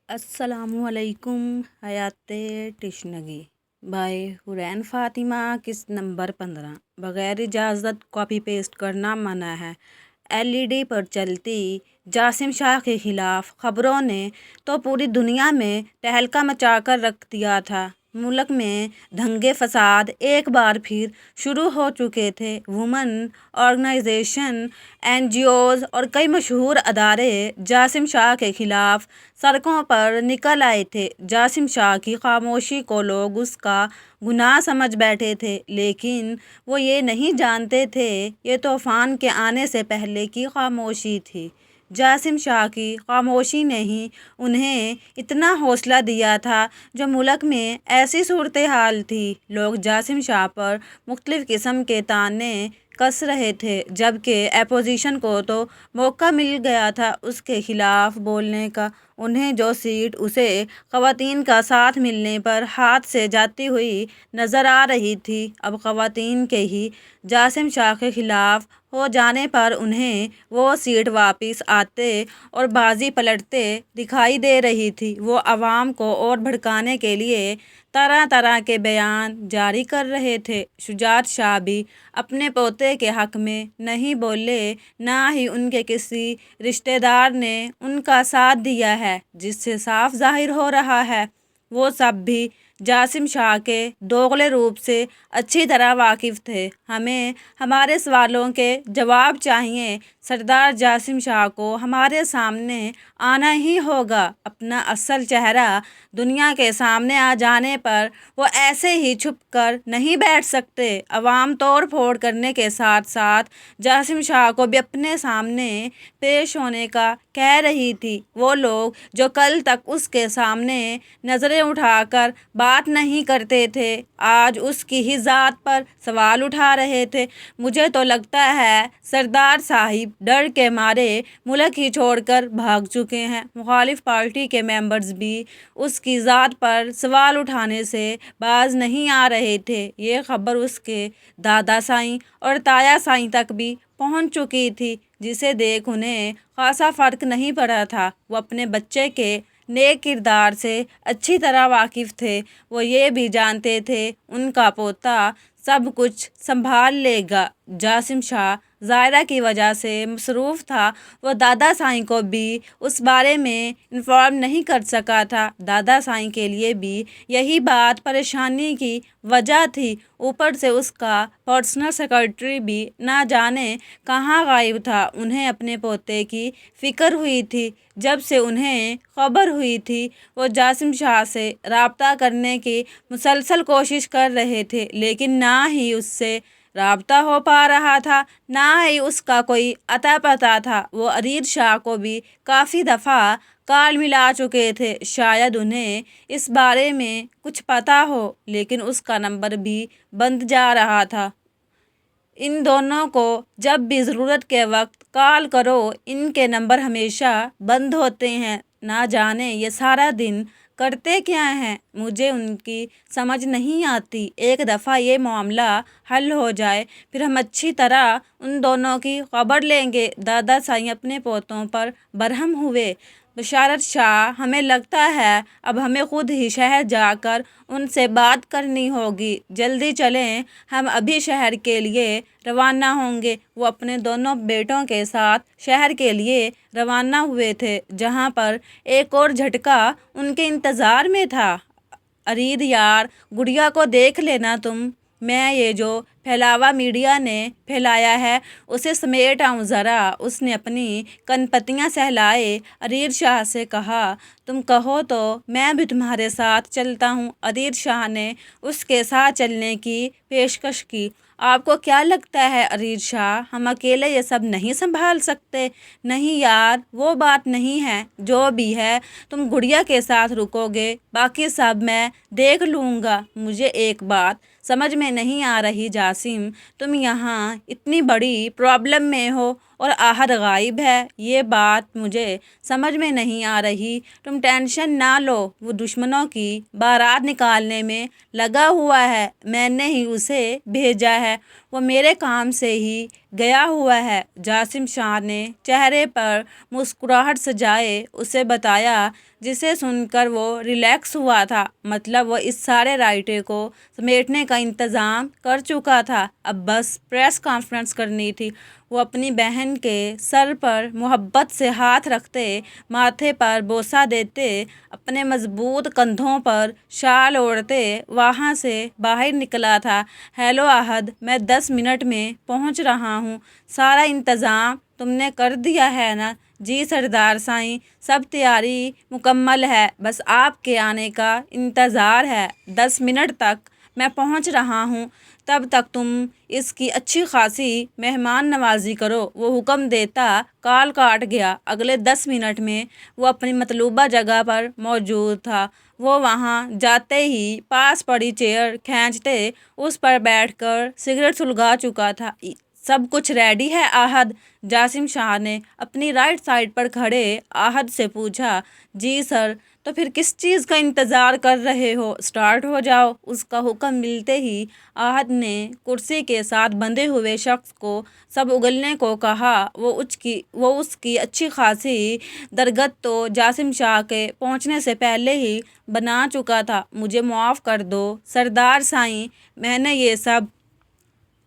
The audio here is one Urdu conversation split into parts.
السلام علیکم حیات تشنگی بائے حورین فاطمہ قسط نمبر 15 بغیر اجازت کاپی پیسٹ کرنا منع ہے۔ LED پر چلتی جاسم شاہ کے خلاف خبروں نے تو پوری دنیا میں تہلکہ مچا کر رکھ دیا تھا۔ ملک میں دنگے فساد ایک بار پھر شروع ہو چکے تھے۔ وومن آرگنائزیشن، NGOs اور کئی مشہور ادارے جاسم شاہ کے خلاف سڑکوں پر نکل آئے تھے۔ جاسم شاہ کی خاموشی کو لوگ اس کا گناہ سمجھ بیٹھے تھے، لیکن وہ یہ نہیں جانتے تھے یہ طوفان کے آنے سے پہلے کی خاموشی تھی۔ جاسم شاہ کی خاموشی نے ہی انہیں اتنا حوصلہ دیا تھا۔ جو ملک میں ایسی صورتحال تھی، لوگ جاسم شاہ پر مختلف قسم کے طعنے کس رہے تھے، جبکہ اپوزیشن کو تو موقع مل گیا تھا اس کے خلاف بولنے کا۔ انہیں جو سیٹ اسے خواتین کا ساتھ ملنے پر ہاتھ سے جاتی ہوئی نظر آ رہی تھی، اب خواتین کے ہی جاسم شاہ کے خلاف ہو جانے پر انہیں وہ سیٹ واپس آتے اور بازی پلٹتے دکھائی دے رہی تھی۔ وہ عوام کو اور بھڑکانے کے لیے طرح طرح کے بیان جاری کر رہے تھے۔ شجاعت شاہ بھی اپنے پوتے کے حق میں نہیں بولے، نہ ہی ان کے کسی رشتہ دار نے ان کا ساتھ دیا ہے، جس سے صاف ظاہر ہو رہا ہے وہ سب بھی جاسم شاہ کے دوغلے روپ سے اچھی طرح واقف تھے۔ ہمیں ہمارے سوالوں کے جواب چاہیے۔ سردار جاسم شاہ کو ہمارے سامنے آنا ہی ہوگا۔ اپنا اصل چہرہ دنیا کے سامنے آ جانے پر وہ ایسے ہی چھپ کر نہیں بیٹھ سکتے۔ عوام توڑ پھوڑ کرنے کے ساتھ ساتھ جاسم شاہ کو بھی اپنے سامنے پیش ہونے کا کہہ رہی تھی۔ وہ لوگ جو کل تک اس کے سامنے نظریں اٹھا کر بات نہیں کرتے تھے، آج اس کی ہی ذات پر سوال اٹھا رہے تھے۔ مجھے تو لگتا ہے سردار صاحب ڈر کے مارے ملک ہی چھوڑ کر بھاگ چکے ہیں۔ مخالف پارٹی کے ممبرز بھی اس کی ذات پر سوال اٹھانے سے باز نہیں آ رہے تھے۔ یہ خبر اس کے دادا سائیں اور تایا سائیں تک بھی پہنچ چکی تھی، جسے دیکھ انہیں خاصا فرق نہیں پڑا تھا۔ وہ اپنے بچے کے نیک کردار سے اچھی طرح واقف تھے۔ وہ یہ بھی جانتے تھے ان کا پوتا سب کچھ سنبھال لے گا۔ جاسم شاہ ظاہرہ کی وجہ سے مصروف تھا، وہ دادا سائیں کو بھی اس بارے میں انفارم نہیں کر سکا تھا۔ دادا سائیں کے لیے بھی یہی بات پریشانی کی وجہ تھی، اوپر سے اس کا پرسنل سیکرٹری بھی نہ جانے کہاں غائب تھا۔ انہیں اپنے پوتے کی فکر ہوئی تھی۔ جب سے انہیں خبر ہوئی تھی، وہ جاسم شاہ سے رابطہ کرنے کی مسلسل کوشش کر رہے تھے، لیکن نہ ہی اس سے رابطہ ہو پا رہا تھا، نہ ہی اس کا کوئی اتا پتہ تھا۔ وہ ارید شاہ کو بھی کافی دفعہ کال ملا چکے تھے، شاید انہیں اس بارے میں کچھ پتہ ہو، لیکن اس کا نمبر بھی بند جا رہا تھا۔ ان دونوں کو جب بھی ضرورت کے وقت کال کرو، ان کے نمبر ہمیشہ بند ہوتے ہیں۔ نہ جانے یہ سارا دن کرتے کیا ہیں، مجھے ان کی سمجھ نہیں آتی۔ ایک دفعہ یہ معاملہ حل ہو جائے، پھر ہم اچھی طرح ان دونوں کی خبر لیں گے۔ دادا سائیں اپنے پوتوں پر برہم ہوئے۔ بشارت شاہ، ہمیں لگتا ہے اب ہمیں خود ہی شہر جا کر ان سے بات کرنی ہوگی۔ جلدی چلیں، ہم ابھی شہر کے لیے روانہ ہوں گے۔ وہ اپنے دونوں بیٹوں کے ساتھ شہر کے لیے روانہ ہوئے تھے، جہاں پر ایک اور جھٹکا ان کے انتظار میں تھا۔ ارید یار، گڑیا کو دیکھ لینا تم، میں یہ جو پھیلاوا میڈیا نے پھیلایا ہے اسے سمیٹ آؤں ذرا۔ اس نے اپنی کن پتیاں سہلائے ارید شاہ سے کہا، تم کہو تو میں بھی تمہارے ساتھ چلتا ہوں۔ ارید شاہ نے اس کے ساتھ چلنے کی پیشکش کی۔ آپ کو کیا لگتا ہے ارید شاہ، ہم اکیلے یہ سب نہیں سنبھال سکتے؟ نہیں یار، وہ بات نہیں ہے، جو بھی ہے تم گڑیا کے ساتھ رکو گے، باقی سب میں دیکھ لوں گا۔ مجھے ایک بات سمجھ میں نہیں آ رہی جاسم، تم یہاں اتنی بڑی پرابلم میں ہو اور احد غائب ہے، یہ بات مجھے سمجھ میں نہیں آ رہی۔ تم ٹینشن نہ لو، وہ دشمنوں کی بارات نکالنے میں لگا ہوا ہے، میں نے ہی اسے بھیجا ہے، وہ میرے کام سے ہی گیا ہوا ہے۔ جاسم شاہ نے چہرے پر مسکراہٹ سجائے اسے بتایا، جسے سن کر وہ ریلیکس ہوا تھا۔ مطلب وہ اس سارے رائٹے کو سمیٹنے کا انتظام کر چکا تھا، اب بس پریس کانفرنس کرنی تھی۔ وہ اپنی بہن کے سر پر محبت سے ہاتھ رکھتے، ماتھے پر بوسہ دیتے، اپنے مضبوط کندھوں پر شال اوڑھتے وہاں سے باہر نکلا تھا۔ ہیلو احد، میں 10 منٹ میں پہنچ رہا ہوں، سارا انتظام تم نے کر دیا ہے نا؟ جی سردار سائیں، سب تیاری مکمل ہے، بس آپ کے آنے کا انتظار ہے۔ 10 منٹ تک میں پہنچ رہا ہوں، تب تک تم اس کی اچھی خاصی مہمان نوازی کرو۔ وہ حکم دیتا کال کاٹ گیا۔ اگلے 10 منٹ میں وہ اپنی مطلوبہ جگہ پر موجود تھا۔ وہ وہاں جاتے ہی پاس پڑی چیئر کھینچتے اس پر بیٹھ کر سگریٹ سلگا چکا تھا۔ سب کچھ ریڈی ہے احد؟ جاسم شاہ نے اپنی رائٹ سائڈ پر کھڑے احد سے پوچھا۔ جی سر۔ تو پھر کس چیز کا انتظار کر رہے ہو، اسٹارٹ ہو جاؤ۔ اس کا حکم ملتے ہی احد نے کرسی کے ساتھ بندھے ہوئے شخص کو سب اگلنے کو کہا۔ وہ اس کی اچھی خاصی درگت تو جاسم شاہ کے پہنچنے سے پہلے ہی بنا چکا تھا۔ مجھے معاف کر دو سردار سائیں، میں نے یہ سب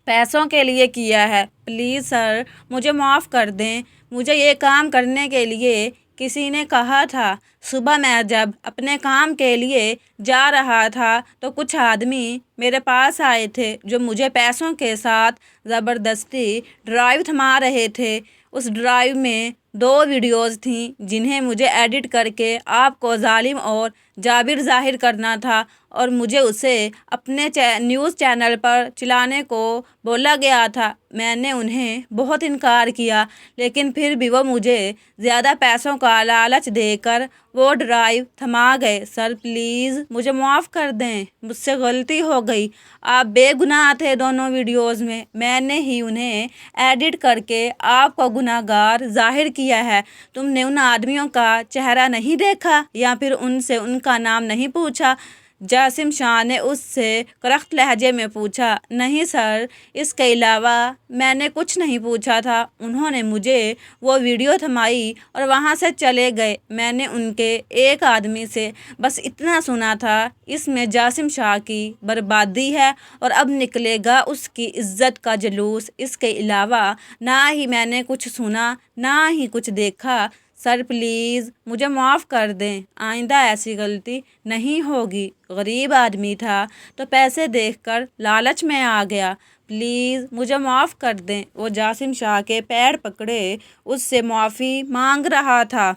پیسوں کے لیے کیا ہے، پلیز سر مجھے معاف کر دیں۔ مجھے یہ کام کرنے کے لیے کسی نے کہا تھا۔ صبح میں جب اپنے کام کے لیے جا رہا تھا تو کچھ آدمی میرے پاس آئے تھے جو مجھے پیسوں کے ساتھ زبردستی ڈرائیو تھما رہے تھے۔ اس ڈرائیو میں 2 ویڈیوز تھیں جنہیں مجھے ایڈٹ کر کے آپ کو ظالم اور جابر ظاہر کرنا تھا، اور مجھے اسے اپنے نیوز چینل پر چلانے کو بولا گیا تھا۔ میں نے انہیں بہت انکار کیا، لیکن پھر بھی وہ مجھے زیادہ پیسوں کا لالچ دے کر وہ ڈرائیو تھما گئے۔ سر پلیز مجھے معاف کر دیں، مجھ سے غلطی ہو گئی۔ آپ بے گناہ تھے دونوں ویڈیوز میں نے ہی انہیں ایڈٹ کر کے آپ کو گناہ گار ظاہر کیا ہے۔ تم نے ان آدمیوں کا چہرہ نہیں دیکھا یا پھر ان سے ان کا نام نہیں پوچھا؟ جاسم شاہ نے اس سے کرخت لہجے میں پوچھا۔ نہیں سر، اس کے علاوہ میں نے کچھ نہیں پوچھا تھا۔ انہوں نے مجھے وہ ویڈیو تھمائی اور وہاں سے چلے گئے۔ میں نے ان کے ایک آدمی سے بس اتنا سنا تھا، اس میں جاسم شاہ کی بربادی ہے اور اب نکلے گا اس کی عزت کا جلوس۔ اس کے علاوہ نہ ہی میں نے کچھ سنا، نہ ہی کچھ دیکھا۔ سر پلیز مجھے معاف کر دیں، آئندہ ایسی غلطی نہیں ہوگی۔ غریب آدمی تھا تو پیسے دیکھ کر لالچ میں آ گیا، پلیز مجھے معاف کر دیں۔ وہ جاسم شاہ کے پیر پکڑے اس سے معافی مانگ رہا تھا۔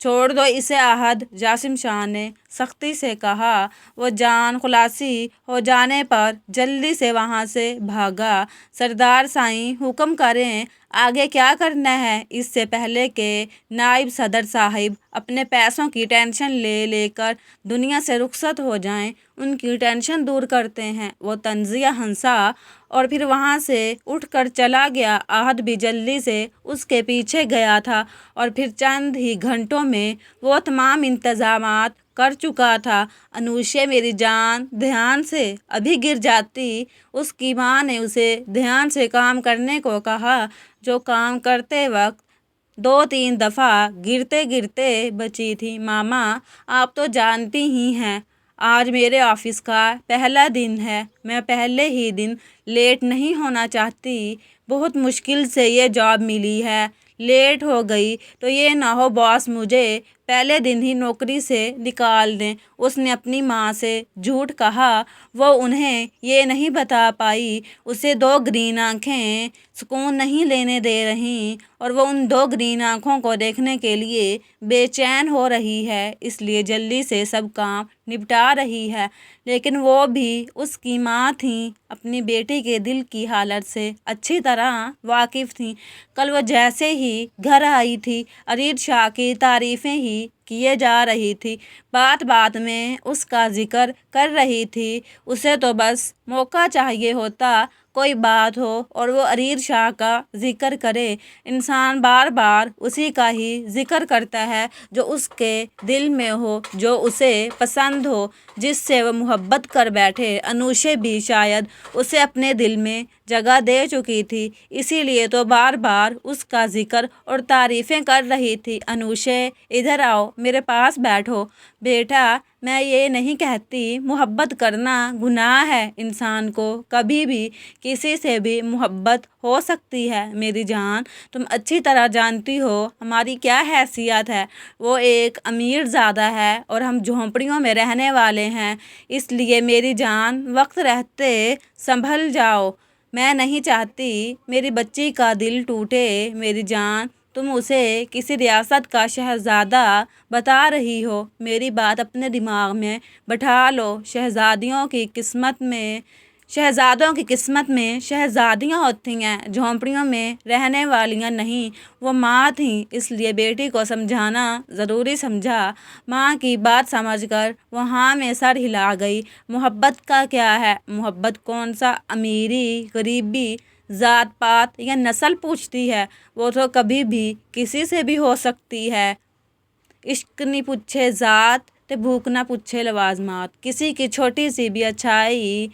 چھوڑ دو اسے احد، جاسم شاہ نے سختی سے کہا۔ وہ جان خلاصی ہو جانے پر جلدی سے وہاں سے بھاگا۔ سردار سائیں حکم کریں، آگے کیا کرنا ہے؟ اس سے پہلے کہ نائب صدر صاحب اپنے پیسوں کی ٹینشن لے لے کر دنیا سے رخصت ہو جائیں، ان کی ٹینشن دور کرتے ہیں۔ وہ طنزیہ ہنسا اور پھر وہاں سے اٹھ کر چلا گیا۔ احد بھی جلدی سے اس کے پیچھے گیا تھا اور پھر چند ہی گھنٹوں میں وہ تمام انتظامات کر چکا تھا۔ انوشے میری جان، دھیان سے، ابھی گر جاتی۔ اس کی ماں نے اسے دھیان سے کام کرنے کو کہا، جو کام کرتے وقت 2-3 دفعہ گرتے گرتے بچی تھی۔ ماما، آپ تو جانتی ہی ہیں آج میرے آفس کا پہلا دن ہے، میں پہلے ہی دن لیٹ نہیں ہونا چاہتی۔ بہت مشکل سے یہ جاب ملی ہے، لیٹ ہو گئی تو یہ نہ ہو باس مجھے پہلے دن ہی نوکری سے نکال دیں۔ اس نے اپنی ماں سے جھوٹ کہا، وہ انہیں یہ نہیں بتا پائی۔ اسے 2 گرین آنکھیں سکون نہیں لینے دے رہیں اور وہ ان 2 گرین آنکھوں کو دیکھنے کے لیے بے چین ہو رہی ہے، اس لیے جلدی سے سب کام نپٹا رہی ہے۔ لیکن وہ بھی اس کی ماں تھیں، اپنی بیٹی کے دل کی حالت سے اچھی طرح واقف تھیں۔ کل وہ جیسے ہی گھر آئی تھی، ارشد شاہ کی تعریفیں ہی کیے جا رہی تھی، بات بات میں اس کا ذکر کر رہی تھی۔ اسے تو بس موقع چاہیے ہوتا، کوئی بات ہو اور وہ اریر شاہ کا ذکر کرے، انسان بار بار اسی کا ہی ذکر کرتا ہے جو اس کے دل میں ہو، جو اسے پسند ہو، جس سے وہ محبت کر بیٹھے۔ انوشے بھی شاید اسے اپنے دل میں جگہ دے چکی تھی، اسی لیے تو بار بار اس کا ذکر اور تعریفیں کر رہی تھی۔ انوشے، ادھر آؤ، میرے پاس بیٹھو۔ بیٹا، میں یہ نہیں کہتی محبت کرنا گناہ ہے، انسان کو کبھی بھی کسی سے بھی محبت ہو سکتی ہے۔ میری جان، تم اچھی طرح جانتی ہو ہماری کیا حیثیت ہے۔ وہ ایک امیر زادہ ہے اور ہم جھونپڑیوں میں رہنے والے ہیں، اس لیے میری جان وقت رہتے سنبھل جاؤ۔ میں نہیں چاہتی میری بچی کا دل ٹوٹے۔ میری جان، تم اسے کسی ریاست کا شہزادہ بتا رہی ہو، میری بات اپنے دماغ میں بٹھا لو۔ شہزادوں کی قسمت میں شہزادیاں ہوتی ہیں، جھونپڑیوں میں رہنے والیاں نہیں۔ وہ ماں تھیں، اس لیے بیٹی کو سمجھانا ضروری سمجھا۔ ماں کی بات سمجھ کر وہ ہاں میں سر ہلا گئی۔ محبت کا کیا ہے؟ محبت کون سا امیری، غریبی، ذات پات یا نسل پوچھتی ہے؟ وہ تو کبھی بھی کسی سے بھی ہو سکتی ہے۔ عشق نہیں پوچھے ذات تے بھوک نہ پوچھے لوازمات۔ کسی کی چھوٹی سی بھی اچھائی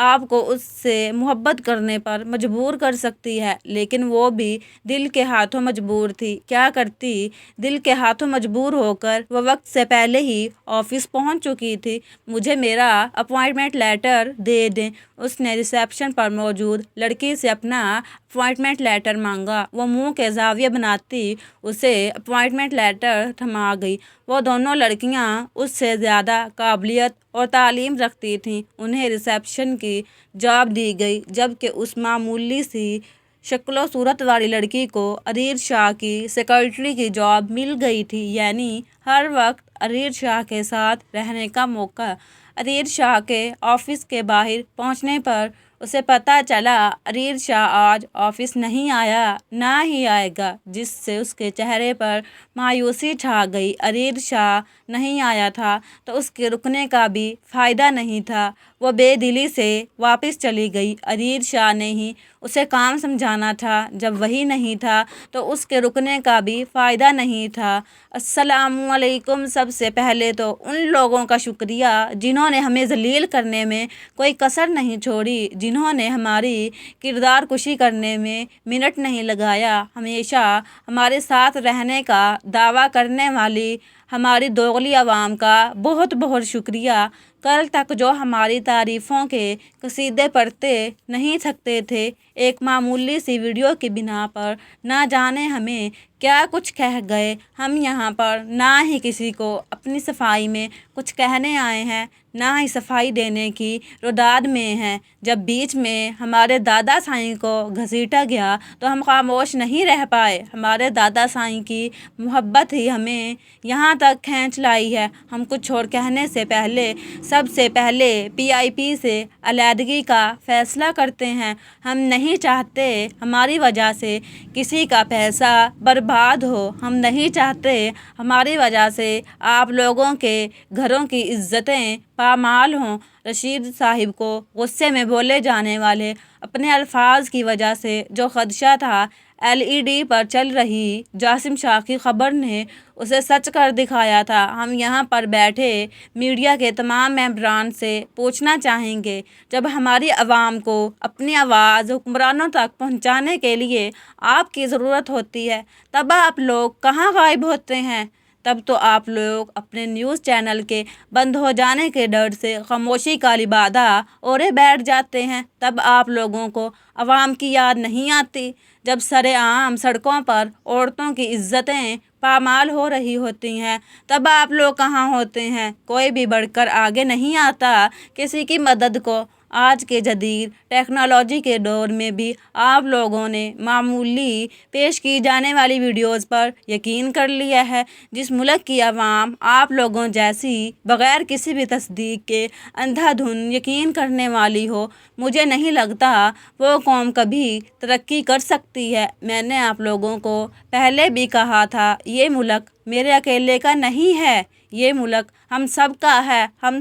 آپ کو اس سے محبت کرنے پر مجبور کر سکتی ہے، لیکن وہ بھی دل کے ہاتھوں مجبور تھی۔ کیا کرتی؟ دل کے ہاتھوں مجبور ہو کر وہ وقت سے پہلے ہی آفس پہنچ چکی تھی۔ مجھے میرا اپوائنٹمنٹ لیٹر دے دیں۔ اس نے ریسیپشن پر موجود لڑکی سے اپنا اپوائنٹمنٹ لیٹر مانگا۔ وہ منہ کے زاویے بناتی اسے اپوائنٹمنٹ لیٹر تھما گئی۔ وہ دونوں لڑکیاں اس سے زیادہ قابلیت اور تعلیم رکھتی تھیں۔ انہیں ریسیپشن کی جاب دی گئی، جبکہ اس معمولی سی شکل و صورت والی لڑکی کو اریر شاہ کی سیکرٹری کی جاب مل گئی تھی، یعنی ہر وقت اریر شاہ کے ساتھ رہنے کا موقع۔ اریر شاہ کے آفس کے باہر پہنچنے پر اسے پتہ چلا اریر شاہ آج آفس نہیں آیا، نہ ہی آئے گا، جس سے اس کے چہرے پر مایوسی چھا گئی۔ اریر شاہ نہیں آیا تھا تو اس کے رکنے کا بھی فائدہ نہیں تھا۔ وہ بے دلی سے واپس چلی گئی۔ اریر شاہ نے ہی اسے کام سمجھانا تھا، جب وہی نہیں تھا تو اس کے رکنے کا بھی فائدہ نہیں تھا۔ السلام علیکم۔ سب سے پہلے تو ان لوگوں کا شکریہ جنہوں نے ہمیں ذلیل کرنے میں کوئی کسر نہیں چھوڑی، جنہوں نے ہماری کردار کشی کرنے میں منٹ نہیں لگایا۔ ہمیشہ ہمارے ساتھ رہنے کا دعویٰ کرنے والی ہماری دوغلی عوام کا بہت بہت شکریہ۔ کل تک جو ہماری تعریفوں کے قصیدے پڑھتے نہیں تھکتے تھے، ایک معمولی سی ویڈیو کی بنا پر نہ جانے ہمیں کیا کچھ کہہ گئے۔ ہم یہاں پر نہ ہی کسی کو اپنی صفائی میں کچھ کہنے آئے ہیں، نہ ہی صفائی دینے کی رداد میں ہیں۔ جب بیچ میں ہمارے دادا سائیں کو گھسیٹا گیا تو ہم خاموش نہیں رہ پائے۔ ہمارے دادا سائیں کی محبت ہی ہمیں یہاں تک کھینچ لائی ہے۔ ہم کچھ اور کہنے سے پہلے سب سے پہلے PIP سے علیحدگی کا فیصلہ کرتے ہیں۔ ہم نہیں چاہتے ہماری وجہ سے کسی کا پیسہ برباد ہو، ہم نہیں چاہتے ہماری وجہ سے آپ لوگوں کے گھروں کی عزتیں پامال ہوں۔ رشید صاحب کو غصے میں بولے جانے والے اپنے الفاظ کی وجہ سے جو خدشہ تھا، LED پر چل رہی جاسم شاہ کی خبر نے اسے سچ کر دکھایا تھا۔ ہم یہاں پر بیٹھے میڈیا کے تمام ممبران سے پوچھنا چاہیں گے، جب ہماری عوام کو اپنی آواز حکمرانوں تک پہنچانے کے لیے آپ کی ضرورت ہوتی ہے، تب آپ لوگ کہاں غائب ہوتے ہیں؟ تب تو آپ لوگ اپنے نیوز چینل کے بند ہو جانے کے ڈر سے خاموشی کا لبادہ اوڑھے بیٹھ جاتے ہیں۔ تب آپ لوگوں کو عوام کی یاد نہیں آتی، جب سرعام سڑکوں پر عورتوں کی عزتیں پامال ہو رہی ہوتی ہیں، تب آپ لوگ کہاں ہوتے ہیں؟ کوئی بھی بڑھ کر آگے نہیں آتا کسی کی مدد کو۔ آج کے جدید ٹیکنالوجی کے دور میں بھی آپ لوگوں نے معمولی پیش کی جانے والی ویڈیوز پر یقین کر لیا ہے۔ جس ملک کی عوام آپ لوگوں جیسی بغیر کسی بھی تصدیق کے اندھا دھند یقین کرنے والی ہو، مجھے نہیں لگتا وہ قوم کبھی ترقی کر سکتی ہے۔ میں نے آپ لوگوں کو پہلے بھی کہا تھا، یہ ملک میرے اکیلے کا نہیں ہے، یہ ملک ہم سب کا ہے۔ ہم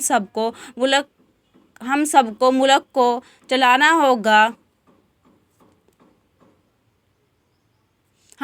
سب کو ملک کو چلانا ہوگا۔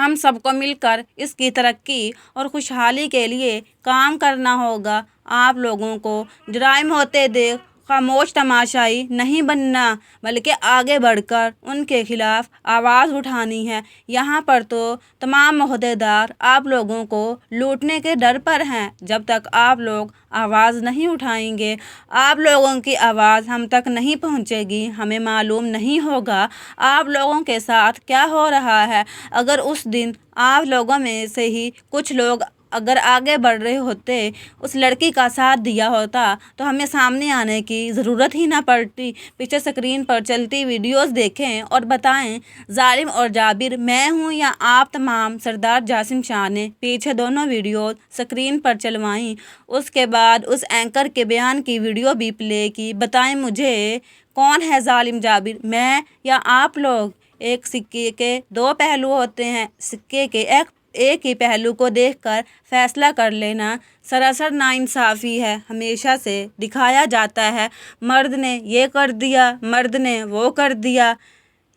ہم سب کو مل کر اس کی ترقی اور خوشحالی کے لیے کام کرنا ہوگا۔ آپ لوگوں کو جرائم ہوتے دیکھ خاموش تماشائی نہیں بننا، بلکہ آگے بڑھ کر ان کے خلاف آواز اٹھانی ہے۔ یہاں پر تو تمام عہدیدار آپ لوگوں کو لوٹنے کے ڈر پر ہیں۔ جب تک آپ لوگ آواز نہیں اٹھائیں گے، آپ لوگوں کی آواز ہم تک نہیں پہنچے گی، ہمیں معلوم نہیں ہوگا آپ لوگوں کے ساتھ کیا ہو رہا ہے۔ اگر اس دن آپ لوگوں میں سے ہی کچھ لوگ اگر آگے بڑھ رہے ہوتے، اس لڑکی کا ساتھ دیا ہوتا، تو ہمیں سامنے آنے کی ضرورت ہی نہ پڑتی۔ پیچھے اسکرین پر چلتی ویڈیوز دیکھیں اور بتائیں ظالم اور جابر میں ہوں یا آپ تمام۔ سردار جاسم شاہ نے پیچھے دونوں ویڈیوز اسکرین پر چلوائیں، اس کے بعد اس اینکر کے بیان کی ویڈیو بھی پلے کی۔ بتائیں مجھے کون ہے ظالم جابر، میں یا آپ لوگ؟ ایک سکے کے دو پہلو ہوتے ہیں، سکے کے ایک ہی پہلو کو دیکھ کر فیصلہ کر لینا سراسر ناانصافی ہے۔ ہمیشہ سے دکھایا جاتا ہے مرد نے یہ کر دیا، مرد نے وہ کر دیا،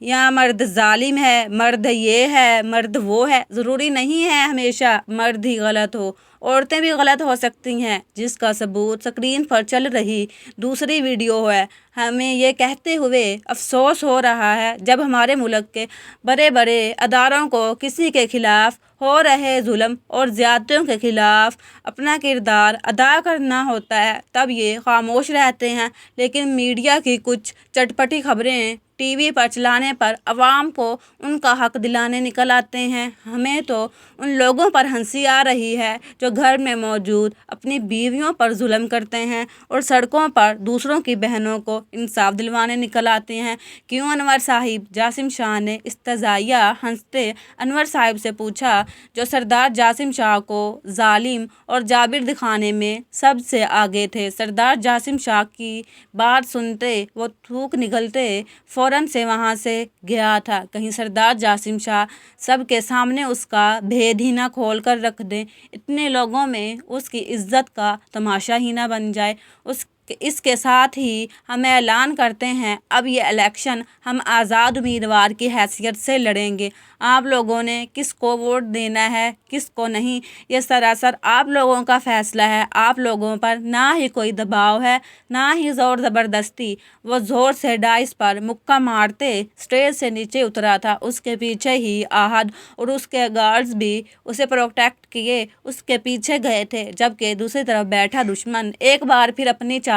یا مرد ظالم ہے، مرد یہ ہے، مرد وہ ہے۔ ضروری نہیں ہے ہمیشہ مرد ہی غلط ہو، عورتیں بھی غلط ہو سکتی ہیں، جس کا ثبوت اسکرین پر چل رہی دوسری ویڈیو ہے۔ ہمیں یہ کہتے ہوئے افسوس ہو رہا ہے جب ہمارے ملک کے بڑے بڑے اداروں کو کسی کے خلاف ہو رہے ظلم اور زیادتیوں کے خلاف اپنا کردار ادا کرنا ہوتا ہے، تب یہ خاموش رہتے ہیں۔ لیکن میڈیا کی کچھ چٹپٹی خبریں ٹی وی پر چلانے پر عوام کو ان کا حق دلانے نکل آتے ہیں۔ ہمیں تو ان لوگوں پر ہنسی آ رہی ہے جو گھر میں موجود اپنی بیویوں پر ظلم کرتے ہیں اور سڑکوں پر دوسروں کی بہنوں کو انصاف دلوانے نکل آتے ہیں۔ کیوں انور صاحب؟ جاسم شاہ نے استہزائیہ ہنستے انور صاحب سے پوچھا، جو سردار جاسم شاہ کو ظالم اور جابر دکھانے میں سب سے آگے تھے۔ سردار جاسم شاہ کی بات سنتے وہ تھوک نگلتے فوراً سے وہاں سے گیا تھا، کہیں سردار جاسم شاہ سب کے سامنے اس کا بھید ہی نہ کھول کر رکھ دیں، اتنے لوگوں میں اس کی عزت کا تماشا ہی نہ بن جائے۔ اس کے ساتھ ہی ہم اعلان کرتے ہیں، اب یہ الیکشن ہم آزاد امیدوار کی حیثیت سے لڑیں گے۔ آپ لوگوں نے کس کو ووٹ دینا ہے، کس کو نہیں، یہ سراسر آپ لوگوں کا فیصلہ ہے۔ آپ لوگوں پر نہ ہی کوئی دباؤ ہے، نہ ہی زور زبردستی۔ وہ زور سے ڈائس پر مکہ مارتے اسٹیج سے نیچے اترا تھا، اس کے پیچھے ہی احد اور اس کے گارڈز بھی اسے پروٹیکٹ کیے اس کے پیچھے گئے تھے، جبکہ دوسری طرف بیٹھا دشمن ایک بار پھر اپنی چال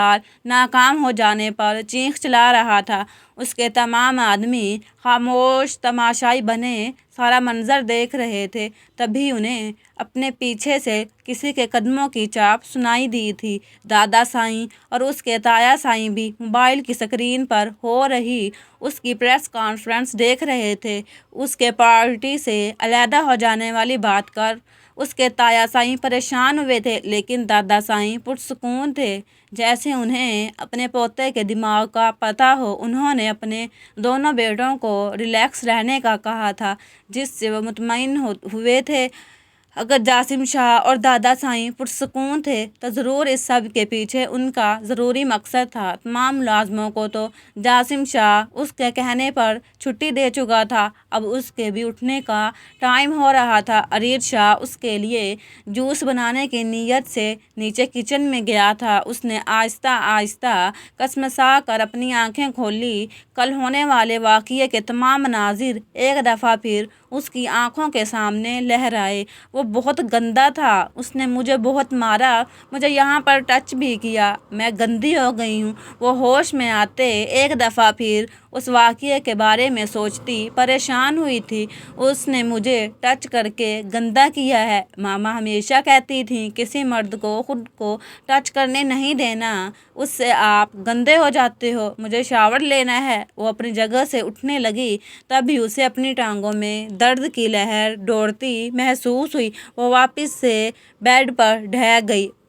ناکام ہو جانے پر چیخ چلا رہا تھا۔ اس کے تمام آدمی خاموش تماشائی بنے سارا منظر دیکھ رہے تھے، تبھی انہیں اپنے پیچھے سے کسی کے قدموں کی چاپ سنائی دی تھی۔ دادا سائیں اور اس کے تایا سائیں بھی موبائل کی اسکرین پر ہو رہی اس کی پریس کانفرنس دیکھ رہے تھے۔ اس کے پارٹی سے علیحدہ ہو جانے والی بات کر اس کے تایا سائیں پریشان ہوئے تھے، لیکن دادا سائیں پرسکون تھے، جیسے انہیں اپنے پوتے کے دماغ کا پتہ ہو۔ انہوں نے اپنے دونوں بیٹوں کو ریلیکس رہنے کا کہا تھا، جس سے وہ مطمئن ہوئے تھے۔ اگر جاسم شاہ اور دادا سائیں پرسکون تھے تو ضرور اس سب کے پیچھے ان کا ضروری مقصد تھا۔ تمام ملازموں کو تو جاسم شاہ اس کے کہنے پر چھٹی دے چکا تھا، اب اس کے بھی اٹھنے کا ٹائم ہو رہا تھا۔ ارشد شاہ اس کے لیے جوس بنانے کی نیت سے نیچے کچن میں گیا تھا۔ اس نے آہستہ آہستہ کسمسا کر اپنی آنکھیں کھولیں۔ کل ہونے والے واقعے کے تمام مناظر ایک دفعہ پھر اس کی آنکھوں کے سامنے لہرائے۔ وہ بہت گندا تھا، اس نے مجھے بہت مارا، مجھے یہاں پر ٹچ بھی کیا، میں گندی ہو گئی ہوں۔ وہ ہوش میں آتے ایک دفعہ پھر اس واقعے کے بارے میں سوچتی پریشان ہوئی تھی۔ اس نے مجھے ٹچ کر کے گندا کیا ہے۔ ماما ہمیشہ کہتی تھیں کسی مرد کو خود کو ٹچ کرنے نہیں دینا، اس سے آپ گندے ہو جاتے ہو، مجھے شاور لینا ہے۔ وہ اپنی جگہ سے اٹھنے لگی، تبھی اسے اپنی ٹانگوں میں درد کی لہر دوڑتی محسوس ہوئی۔ وہ واپس سے بیڈ پر ڈھہ گئی۔